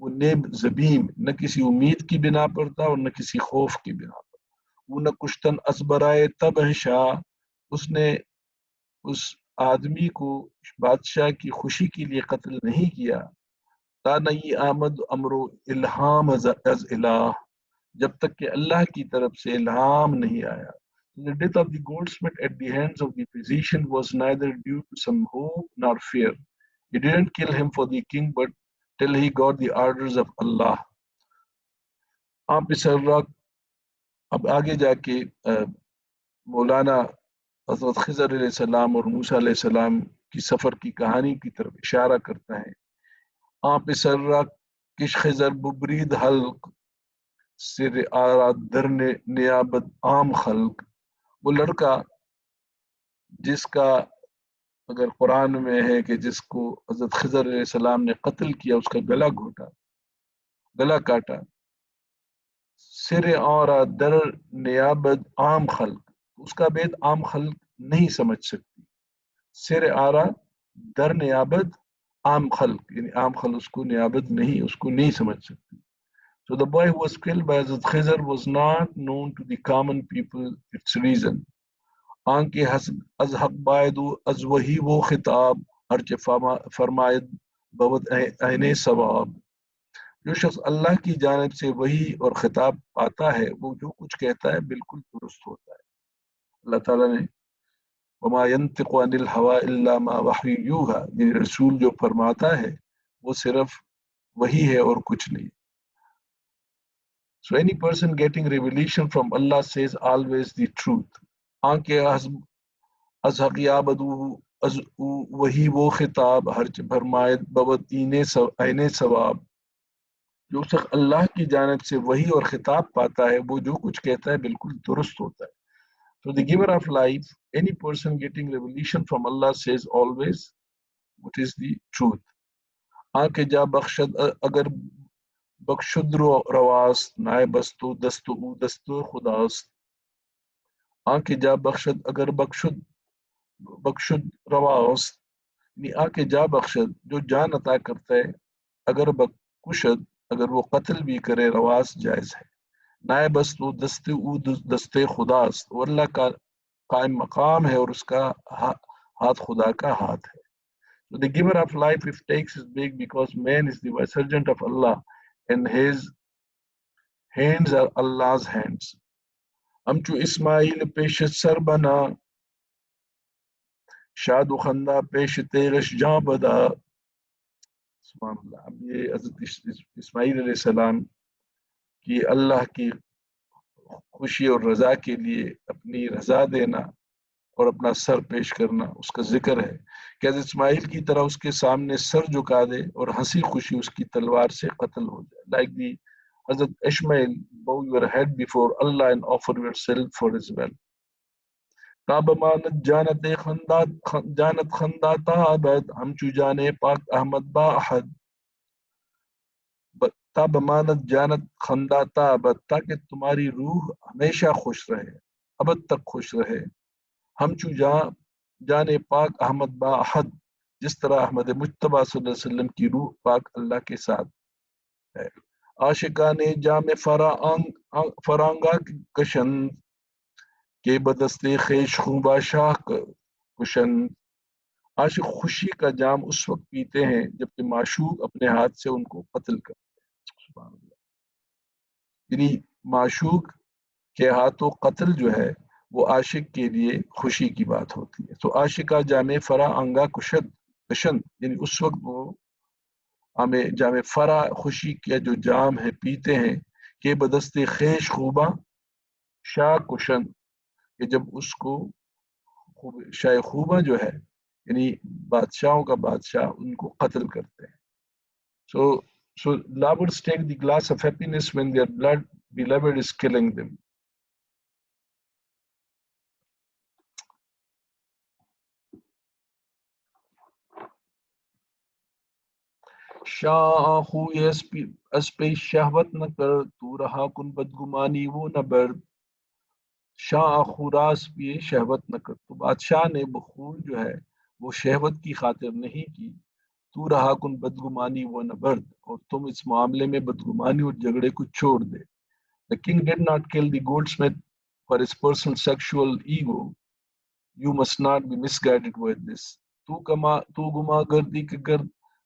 S1: وہ نے زبیم، نہ کسی امید کی بنا پر تھا اور نہ کسی خوف کی بنا پر. وہ نہ کشتن اسبرائے تب شاہ، اس نے اس آدمی کو بادشاہ کی خوشی کے لیے قتل نہیں کیا. تا نہیں آمد امرو الہام از الہ، جب تک کہ اللہ کی طرف سے الہام نہیں آیا. The death of the goldsmith at the hands of the physician was neither due to some hope nor fear. He didn't kill him for the king, but till he got the orders of Allah. آپ اس اب آگے جا کے مولانا حضرت خضر علیہ السلام اور موسیٰ علیہ السلام کی سفر کی کہانی کی طرف اشارہ کرتا ہے. آپ اس کش خضر ببرید حلق سر آراد در نیابت عام خلق. وہ لڑکا جس کا اگر قرآن میں ہے کہ جس کو حضرت خضر علیہ السلام نے قتل کیا، اس کا گلا کاٹا. سر اور در نیابت عام خلق، اس کا بید عام خلق نہیں سمجھ سکتی. سر آرا در نیابت عام خلق یعنی عام خلق اس کو نیابت نہیں، اس کو نہیں سمجھ سکتی. So the boy who was killed by Hazrat Khizr was not known to the common people its reason. آنکہ از حق بائدو از وہی وہ خطاب ہرچہ فرمائد بوت عین ثواب. جو شخص اللہ کی جانب سے وہی اور خطاب پاتا ہے وہ جو کچھ کہتا ہے بالکل درست ہوتا ہے. اللہ تعالیٰ نے وما ينطق عن الهوى الا ما وحی یوحی، یعنی رسول جو فرماتا ہے وہ صرف وہی ہے اور کچھ نہیں. So any person getting revelation from Allah says always the truth. آنکہ از حق یابدو از وہی وہ خطاب ہرچ فرمائد بوت عین ثواب. جو شخص اللہ کی جانب سے وہی اور خطاب پاتا ہے وہ جو کچھ کہتا ہے بالکل درست ہوتا ہے. So the giver of life, any person getting revelation from Allah says always what is the truth. آنکہ جا بخشد اگر بخشد رواست نائے بستو دستو خداست. آنکہ جا بخشد اگر بخشد رواست یعنی آنکہ جا بخشد جو جان عطا کرتا ہے، اگر بخشد اگر وہ قتل بھی کرے رواست جائز ہے. نائے بستو دستے خداست، اور اللہ کا قائم مقام ہے اور اس کا ہاتھ خدا کا ہاتھ ہے. So the giver of life if takes his big because man is the vicegerent of Allah and his hands are Allah's hands. ہمچو اسماعیل پیش سر بنا شاد و خندہ پیش تیغش جاں بدا. سبحان اللہ. اب یہ حضرت اسماعیل علیہ السلام کی اللہ کی خوشی اور رضا کے لیے اپنی رضا دینا اور اپنا سر پیش کرنا اس کا ذکر ہے کہ حضرت اسماعیل کی طرح اس کے سامنے سر جھکا دے اور ہنسی خوشی اس کی تلوار سے قتل ہو جائے. Like the Hazrat Ishmael, bow your head before Allah and offer yourself for His will. تاب مانت جانت خندا تابت ہمچو جانے پاک احمد با احد. تاب مانت جانت خندا تابت تاکہ تمہاری روح ہمیشہ خوش رہے، ابد تک خوش رہے. ہمچو جانے پاک احمد با احد، جس طرح احمد مجتبیٰ صلی اللہ علیہ وسلم کی روح پاک اللہ کے ساتھ ہے. عاشقان جام فرانگا کشند کے بدست خیش خوبا شاہ کشند. عاشق خوشی کا جام اس وقت پیتے ہیں جبکہ معشوق اپنے ہاتھ سے ان کو قتل کرتے ہیں. سبحان اللہ. یعنی معشوق کے ہاتھوں قتل جو ہے وہ عاشق کے لیے خوشی کی بات ہوتی ہے. تو عاشقہ جامع فرا انگا کشند، یعنی اس وقت وہ ہمیں جامع فرا خوشی کا جو جام ہے پیتے ہیں کہ بدست خیش خوباں شاہ کشند، کہ جب اس کو شاہ خوباں جو ہے یعنی بادشاہوں کا بادشاہ ان کو قتل کرتے ہیں. So lovers take the glass of happiness when their beloved is killing them. شاہ خوی اس پہ شہوت نہ کر تو رہا کن بدگمانی وہ نہ برد. شاہ خوراس پہ شہوت نہ کر، تو بادشاہ نے بخور جو ہے وہ شہوت کی خاطر نہیں کی. تو رہا کن بدگمانی وہ نہ برد، اور تم اس معاملے میں بدگمانی اور جھگڑے کو چھوڑ دے. The king did not kill the goldsmith for his personal sexual ego. You must not be misguided with this. تو گما گردی کے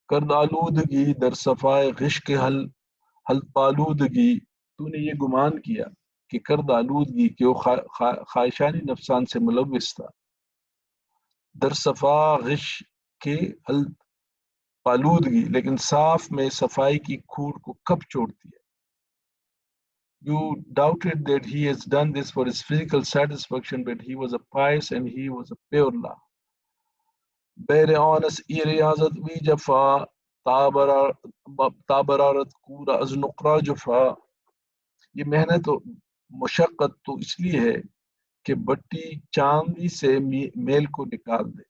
S1: کرد آلودگی در صفائے غش کے حل پالودگی. تو نے یہ گمان کیا کہ کرد آلودگی کہ وہ خواہشانی نفسان سے ملوث تھا. در صفا غش کے حل پالودگی، لیکن صاف میں صفائی کی کھوٹ کو کب چھوڑتی ہے. You doubted that he has done this for his physical satisfaction, but he was a pious and he was a pure law. بیر آنس ای ریاضت وی جفا تابرارت کورا از نقرا جفا. یہ محنت و مشقت تو اس لیے ہے کہ بٹی چاندی سے میل کو نکال دے.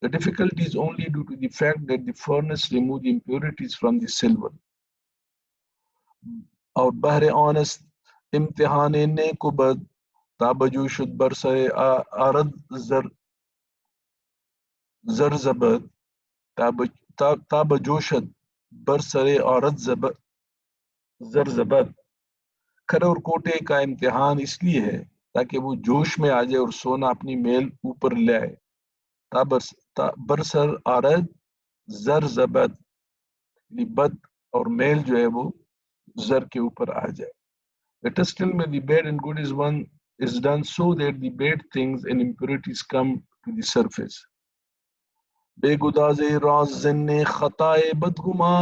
S1: The difficulty is only due to the fact that the furnace removed the impurities from the silver. اور بحر آنس امتحان نیک و بد تابجو شد برسر آرد زر زبد. تابجو شد برسر آرد زر زبد. کھڑے اور کوٹے کا امتحان اس لیے ہے تاکہ وہ جوش میں آ جائے اور سونا اپنی میل اوپر لے آئے. برسر آرد زر زبد، بد اور میل جو ہے وہ زر کے اوپر آ جائے. The testing میں the bad and good is done so that the bad things and impurities come to the surface. بے گداز راز زن خطائے بدگما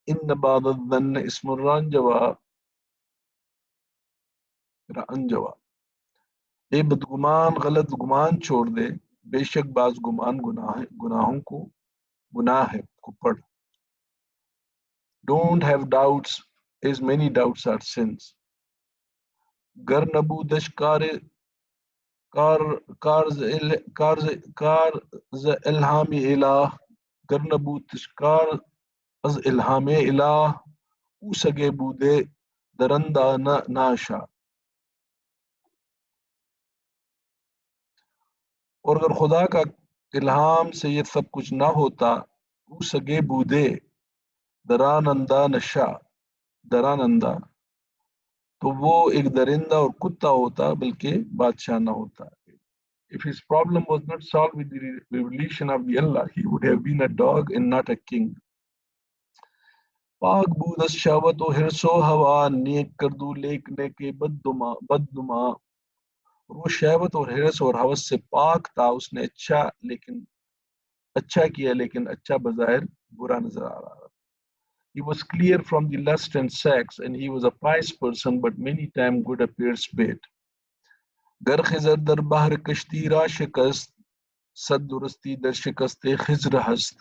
S1: ان بعد الظن اسم الرانجوا. اے بدگمان غلط گمان چھوڑ دے، بے شک بعض گمان گناہوں کو گناہ ہے کو پڑھ. Don't have doubts as many doubts are sins. گر نبودش کارز الہام الہ، گر نبودش کارز الہام الہ او سگے بودے درندہ ناشا. اور اگر خدا کا الہام سے یہ سب کچھ نہ ہوتا، او سگے بودے درانندہ نشا، درانندہ تو وہ ایک درندہ اور کتا ہوتا بلکہ بادشاہ نہ ہوتا. If his problem was not solved with the revelation of the Allah, he would have been a dog and not a king. پاک بود از شہوت و حرص و ہوا، نیک کردو لیکنے کے بدنما. وہ شہوت اور حرص اور حوث سے پاک تھا، اس نے اچھا کیا لیکن اچھا بظاہر برا نظر آ رہا. He was clear from the lust and sex, and he was a pious person, but many times good appears bad. گر خضر در بحر کشتی را شکست، صد درستی در شکست خضر ہست.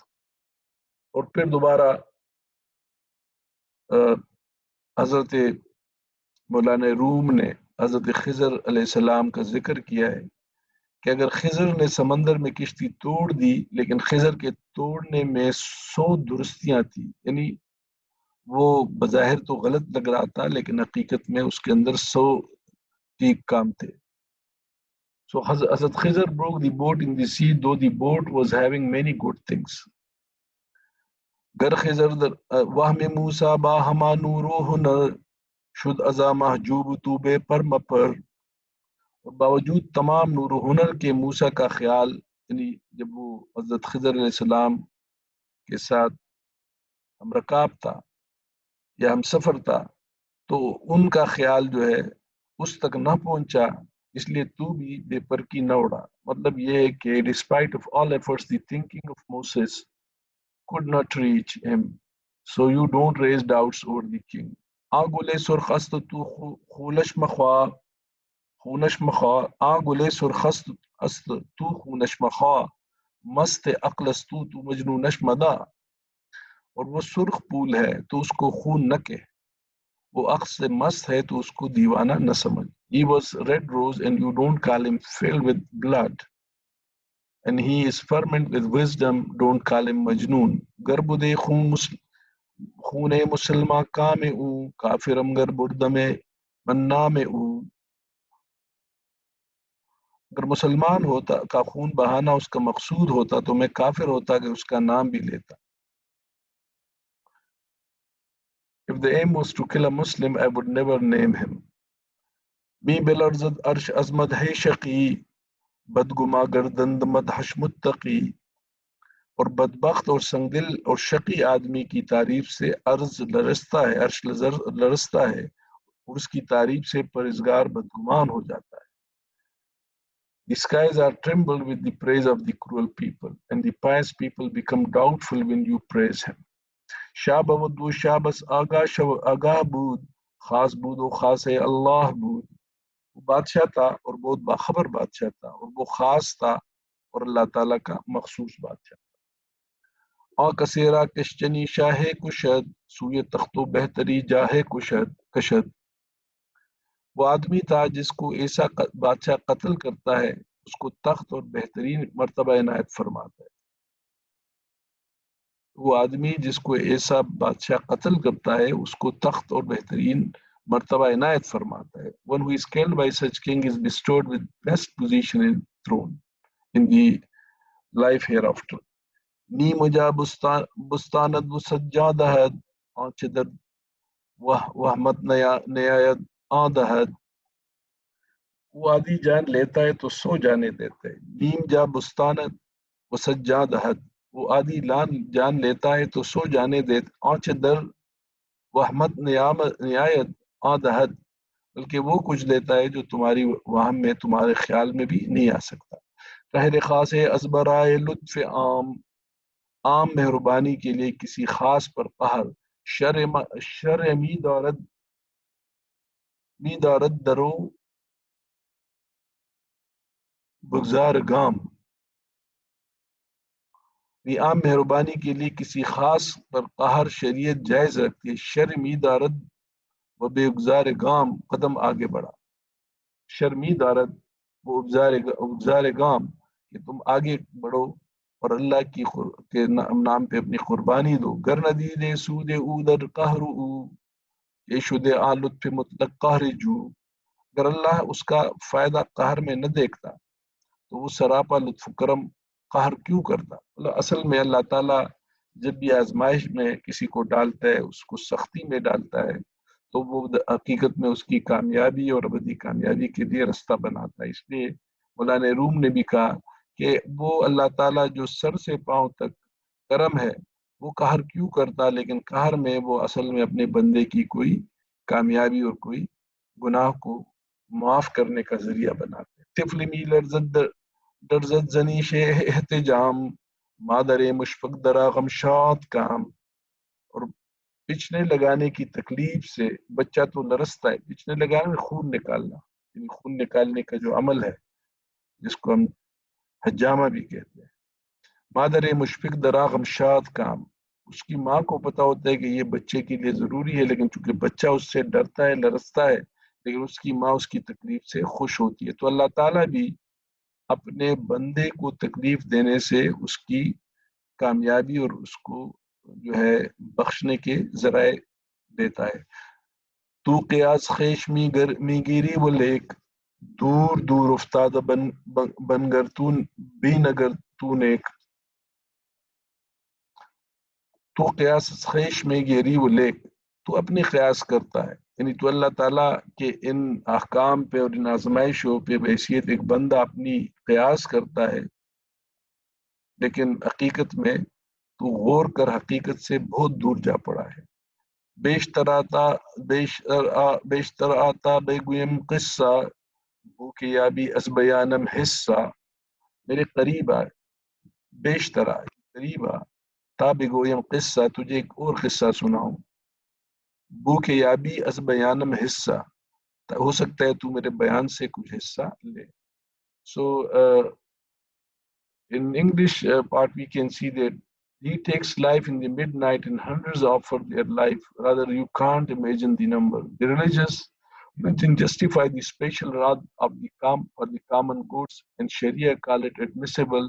S1: اور پھر دوبارہ حضرت مولانا روم نے حضرت خضر علیہ السلام کا ذکر کیا ہے کہ اگر خضر نے سمندر میں کشتی توڑ دی لیکن خضر کے توڑنے میں 100 درستیاں تھیں، یعنی وہ بظاہر تو غلط لگ رہا تھا لیکن حقیقت میں اس کے اندر 100 ٹھیک کام تھے. So Hazrat Khizr broke the boat in the sea, though the boat was having many good things. گر خضر وہم موسیٰ با ہما نور و ہنر، شد ازا محجوب تو بے پر مپر. اور باوجود تمام نور و ہنر کے موسیٰ کا خیال یعنی جب وہ حضرت خضر علیہ السلام کے ساتھ ہم رکاب تھا یا ہم سفر تھا تو ان کا خیال جو ہے اس تک نہ پہنچا، اس لیے تو بھی بے پر کی نہ اڑا. مطلب یہ ہے کہ despite of all efforts the thinking of Moses could not reach him, so you don't raise doubts over the king. آگولے سرخست تو خولش مخوا خونش مخوا آگولے سرخست است تو خونش مخوا مست عقل است تو مجنونش مدا. اور وہ سرخ پھول ہے تو اس کو خون نہ کہ، وہ عقل سے مست ہے تو اس کو دیوانہ نہ سمجھ. He was red rose and you don't call him filled with blood. And he is ferment with wisdom, don't call him مجنون. گر بدے خون مسلمہ کام او کافرم گر بردم منام او. اگر مسلمان ہوتا کا خون بہانا اس کا مقصود ہوتا تو میں کافر ہوتا کہ اس کا نام بھی لیتا. If the aim was to kill a Muslim, I would never name him. می بلرزد عرش از مدح شقی بدگما گردند مدحش متقی. اور بدبخت اور سنگدل اور شقی آدمی کی تعریف سے عرض لرزتا ہے، عرش لرزتا ہے، اور اس کی تعریف سے پرہیزگار بدگمان ہو جاتا ہے. The skies are trembled with the praise of the cruel people, and the pious people become doubtful when you praise him. شاب بود و شابس آگاہ بود، خاص بود و خاص اللہ بود. وہ بادشاہ تھا اور بہت باخبر بادشاہ تھا، اور وہ خاص تھا اور اللہ تعالیٰ کا مخصوص بادشاہ تھا. آ کسیرا کشچنی شاہ کشد سوئے تخت و بہتری جاہ کشد. وہ آدمی تھا جس کو ایسا بادشاہ قتل کرتا ہے اس کو تخت اور بہترین مرتبہ عنایت فرماتا ہے. وہ آدمی جس کو ایسا بادشاہ قتل کرتا ہے اس کو تخت اور بہترین مرتبہ عنایت فرماتا ہے. One who is killed by such king is bestowed with best position in throne in the life hereafter. نی مجا بستاند و سجادہد آنچ در وحمت نیاید آدہد. وہ آدھی جان لیتا ہے تو سو جانے دیتا ہے. نیم جا بستاند و سجادہد، وہ آدھی جان لیتا ہے تو سو جانے دیتا. آنچ در وحمت نیاید آدہد، بلکہ وہ کچھ لیتا ہے جو تمہاری وہم میں تمہارے خیال میں بھی نہیں آ سکتا. قہر خاص ازبرائے لطف عام مہربانی کے لیے کسی خاص پر قہر. شر می دارد درو بگزار گام. عام مہربانی کے لیے کسی خاص پر قہر شریعت جائز رکھتی ہے. شرمی دارد و بے گزار گام، قدم آگے بڑھا. شرمی دارد وہ ابزار گام کہ تم آگے بڑھو اور اللہ کے نام پہ اپنی قربانی دو. گر ندید سود او در قہر او یہ شد آ لطف مطلق قہر جو. اگر اللہ اس کا فائدہ قہر میں نہ دیکھتا تو وہ سراپا لطف کرم قہر کیوں کرتا. اصل میں اللہ تعالیٰ جب بھی آزمائش میں کسی کو ڈالتا ہے اس کو سختی میں ڈالتا ہے تو وہ حقیقت میں اس کی کامیابی اور ابدی کامیابی کے لیے رستہ بناتا ہے. اس لیے مولانا روم نے بھی کہا کہ وہ اللہ تعالیٰ جو سر سے پاؤں تک کرم ہے وہ قہر کیوں کرتا، لیکن قہر میں وہ اصل میں اپنے بندے کی کوئی کامیابی اور کوئی گناہ کو معاف کرنے کا ذریعہ بناتے. طفل می درزد زنیش احتجام مادر مشفق درا غمشاد کام. اور پچھنے لگانے کی تکلیف سے بچہ تو لرزتا ہے. پچھنے لگانے میں خون نکالنا، یعنی خون نکالنے کا جو عمل ہے جس کو ہم حجامہ بھی کہتے ہیں. مادر مشفق درا غمشاد کام، اس کی ماں کو پتا ہوتا ہے کہ یہ بچے کے لیے ضروری ہے، لیکن چونکہ بچہ اس سے ڈرتا ہے لرزتا ہے، لیکن اس کی ماں اس کی تکلیف سے خوش ہوتی ہے. تو اللہ تعالیٰ بھی اپنے بندے کو تکلیف دینے سے اس کی کامیابی اور اس کو جو ہے بخشنے کے ذرائع دیتا ہے. تو قیاس خیش می گیری وہ لیک دور دور افتاد بنگر تو بی نگر تو نیک. تو قیاس خیش میں گیری وہ لیک، تو اپنی قیاس کرتا ہے، یعنی تو اللہ تعالیٰ کے ان احکام پہ اور ان آزمائشوں پہ بحیثیت ایک بندہ اپنی قیاس کرتا ہے لیکن حقیقت میں تو غور کر حقیقت سے بہت دور جا پڑا ہے. بیشتر آتا بگویم قصہ بو کہ یابی از بیانم حصہ. میرے قریب آ، بیشتر آ، قریب آ، تا بگویم قصہ، تجھے ایک اور قصہ سناؤں. بو کہ یابی از بیانم حصہ، ہو سکتا ہے تو میرے بیان سے کچھ حصہ لے. So in English part we can see that he takes life in the midnight and hundreds offer their life. Rather, you can't imagine the number. The religious nothing justify the special wrath of the for the common goods, and Sharia call it admissible.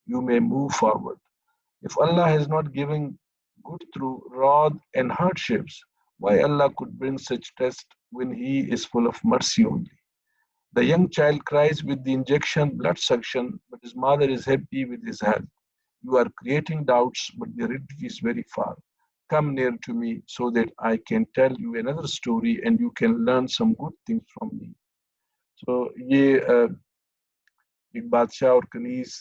S1: You may move forward. If Allah has not given good through wrath and hardships, why Allah could bring such test when He is full of mercy only? The young child cries with the injection blood suction, but his mother is happy with his health. You are creating doubts, but the reality is very far. Come near to me so that I can tell you another story and you can learn some good things from me. So یہ ایک بادشاہ اور کنیز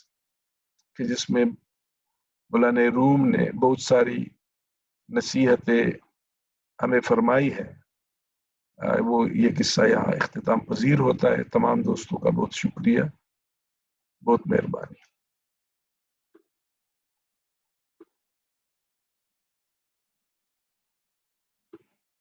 S1: کہ جس میں مولانا روم نے بہت ساری نصیحتیں ہمیں فرمائی ہے، وہ یہ قصہ یہاں اختتام پذیر ہوتا ہے. تمام دوستوں کا بہت شکریہ، بہت مہربانی.